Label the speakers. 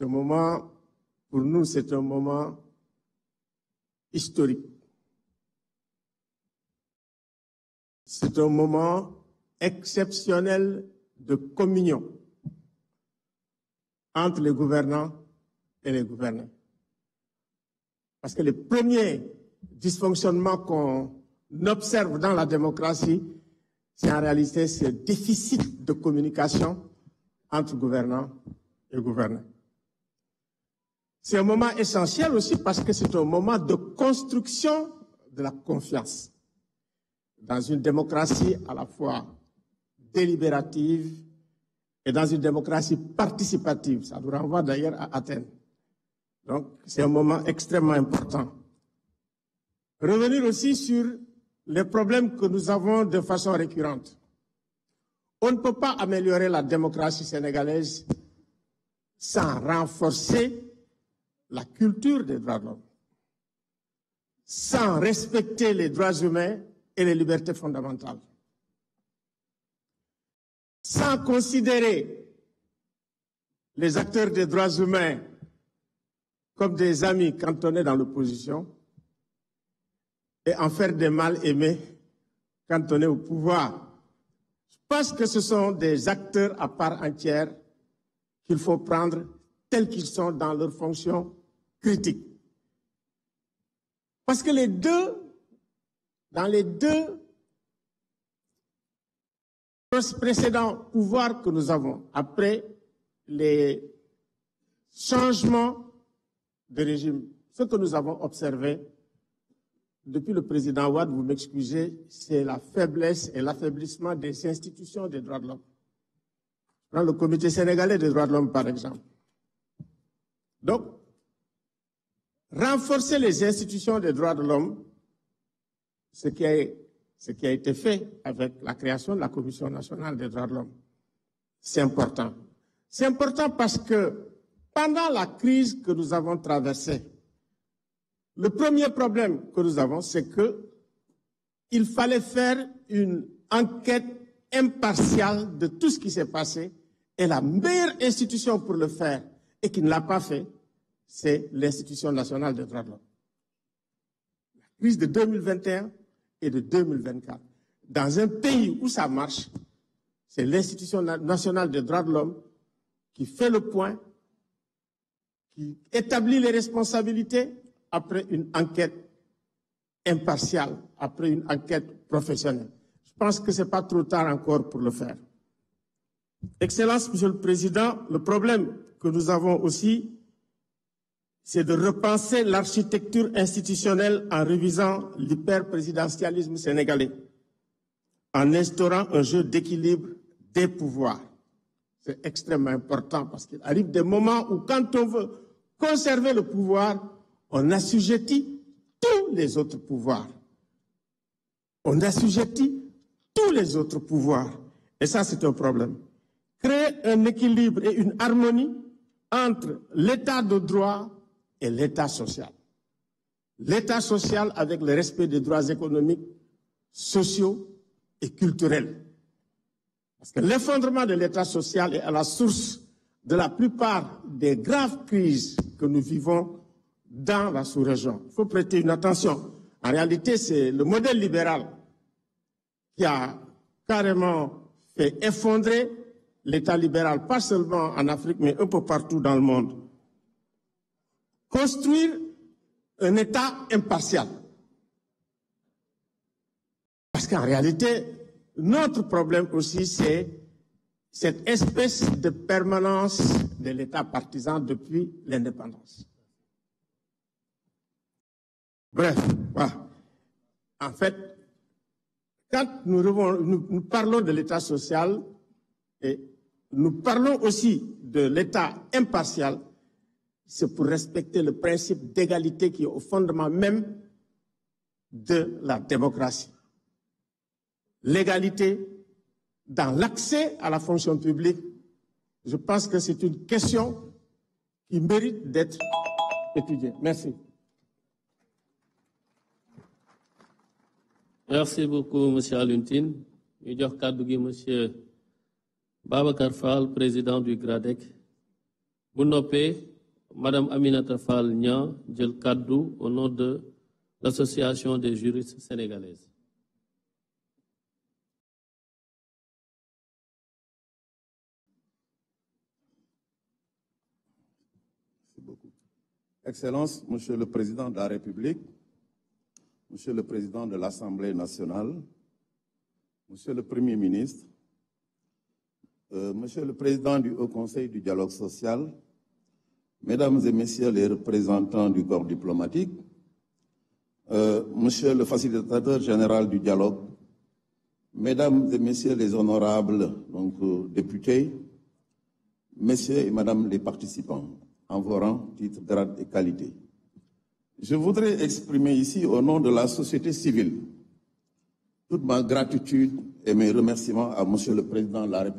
Speaker 1: Ce moment, pour nous, c'est un moment historique. C'est un moment exceptionnel de communion entre les gouvernants et les gouvernés. Parce que les premiers dysfonctionnements qu'on observe dans la démocratie, c'est en réalité ce déficit de communication entre gouvernants et gouvernés. C'est un moment essentiel aussi parce que c'est un moment de construction de la confiance dans une démocratie à la fois délibérative et dans une démocratie participative. Ça nous renvoie d'ailleurs à Athènes. Donc, c'est un moment extrêmement important. Revenir aussi sur les problèmes que nous avons de façon récurrente. On ne peut pas améliorer la démocratie sénégalaise sans renforcer la culture des droits de l'homme, sans respecter les droits humains et les libertés fondamentales, sans considérer les acteurs des droits humains comme des amis quand on est dans l'opposition et en faire des mal-aimés quand on est au pouvoir. Je pense que ce sont des acteurs à part entière qu'il faut prendre tels qu'ils sont dans leur fonction critique. Parce que dans les deux précédents pouvoirs que nous avons, après les changements de régime, ce que nous avons observé depuis le président Wade, vous m'excusez, c'est la faiblesse et l'affaiblissement des institutions des droits de l'homme. Dans le Comité sénégalais des droits de l'homme, par exemple. Donc, renforcer les institutions des droits de l'homme, ce qui a été fait avec la création de la Commission nationale des droits de l'homme, c'est important. C'est important parce que pendant la crise que nous avons traversée, le premier problème que nous avons, c'est qu'il fallait faire une enquête impartiale de tout ce qui s'est passé, et la meilleure institution pour le faire, et qui ne l'a pas fait, c'est l'Institution nationale des droits de l'homme. La crise de 2021 et de 2024. Dans un pays où ça marche, c'est l'Institution nationale des droits de l'homme qui fait le point, qui établit les responsabilités après une enquête impartiale, après une enquête professionnelle. Je pense que ce n'est pas trop tard encore pour le faire. Excellence, Monsieur le Président, le problème que nous avons aussi, c'est de repenser l'architecture institutionnelle en révisant l'hyperprésidentialisme sénégalais, en instaurant un jeu d'équilibre des pouvoirs. C'est extrêmement important parce qu'il arrive des moments où quand on veut conserver le pouvoir, on assujettit tous les autres pouvoirs. On assujettit tous les autres pouvoirs. Et ça, c'est un problème. Créer un équilibre et une harmonie entre l'état de droit et l'état social. L'état social avec le respect des droits économiques, sociaux et culturels. Parce que l'effondrement de l'état social est à la source de la plupart des graves crises que nous vivons dans la sous-région. Il faut prêter une attention. En réalité, c'est le modèle libéral qui a carrément fait effondrer l'état libéral, pas seulement en Afrique, mais un peu partout dans le monde. Construire un État impartial. Parce qu'en réalité, notre problème aussi, c'est cette espèce de permanence de l'État partisan depuis l'indépendance. Bref, voilà. En fait, quand nous parlons de l'État social, et nous parlons aussi de l'État impartial, c'est pour respecter le principe d'égalité qui est au fondement même de la démocratie. L'égalité dans l'accès à la fonction publique, je pense que c'est une question qui mérite d'être étudiée. Merci.
Speaker 2: Merci beaucoup, M. Aluntine. Je vais M. Babacar Fall, président du GRADEC. bu noppee Madame Aminata Fall Niang jël kàddu au nom de l'Association des juristes sénégalaises.
Speaker 3: Merci beaucoup. Excellence, Monsieur le Président de la République, Monsieur le Président de l'Assemblée nationale, Monsieur le Premier ministre, Monsieur le Président du Haut Conseil du dialogue social, Mesdames et Messieurs les représentants du corps diplomatique, Monsieur le facilitateur général du dialogue, Mesdames et Messieurs les honorables députés, Messieurs et Madame les participants, en vos rangs, titres, grades et qualités. Je voudrais exprimer ici, au nom de la société civile, toute ma gratitude et mes remerciements à Monsieur le Président de la République.